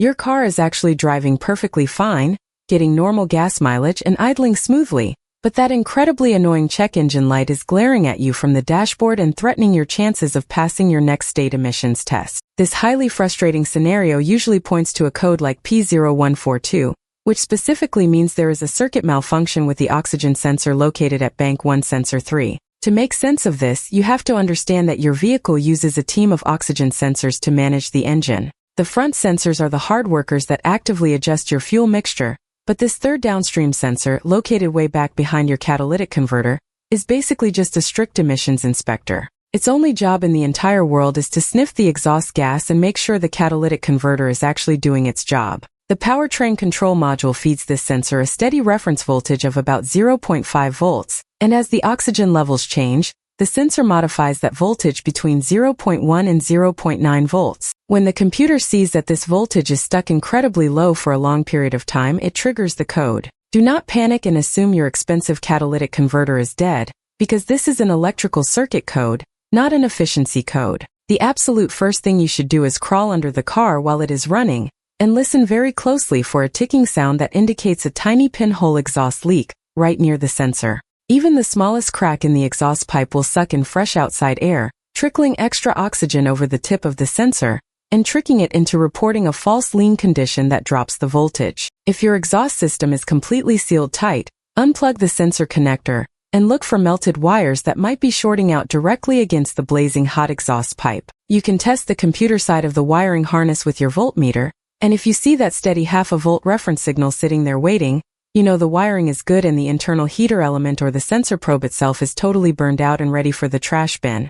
Your car is actually driving perfectly fine, getting normal gas mileage and idling smoothly, but that incredibly annoying check engine light is glaring at you from the dashboard and threatening your chances of passing your next state emissions test. This highly frustrating scenario usually points to a code like P0142, which specifically means there is a circuit malfunction with the oxygen sensor located at bank 1 sensor 3. To make sense of this, you have to understand that your vehicle uses a team of oxygen sensors to manage the engine. The front sensors are the hard workers that actively adjust your fuel mixture, but this third downstream sensor, located way back behind your catalytic converter, is basically just a strict emissions inspector. Its only job in the entire world is to sniff the exhaust gas and make sure the catalytic converter is actually doing its job. The powertrain control module feeds this sensor a steady reference voltage of about 0.5 volts, and as the oxygen levels change, the sensor modifies that voltage between 0.1 and 0.9 volts. When the computer sees that this voltage is stuck incredibly low for a long period of time, it triggers the code. Do not panic and assume your expensive catalytic converter is dead, because this is an electrical circuit code, not an efficiency code. The absolute first thing you should do is crawl under the car while it is running, and listen very closely for a ticking sound that indicates a tiny pinhole exhaust leak right near the sensor. Even the smallest crack in the exhaust pipe will suck in fresh outside air, trickling extra oxygen over the tip of the sensor, and tricking it into reporting a false lean condition that drops the voltage. If your exhaust system is completely sealed tight, unplug the sensor connector, and look for melted wires that might be shorting out directly against the blazing hot exhaust pipe. You can test the computer side of the wiring harness with your voltmeter, and if you see that steady half a volt reference signal sitting there waiting, you know the wiring is good and the internal heater element or the sensor probe itself is totally burned out and ready for the trash bin.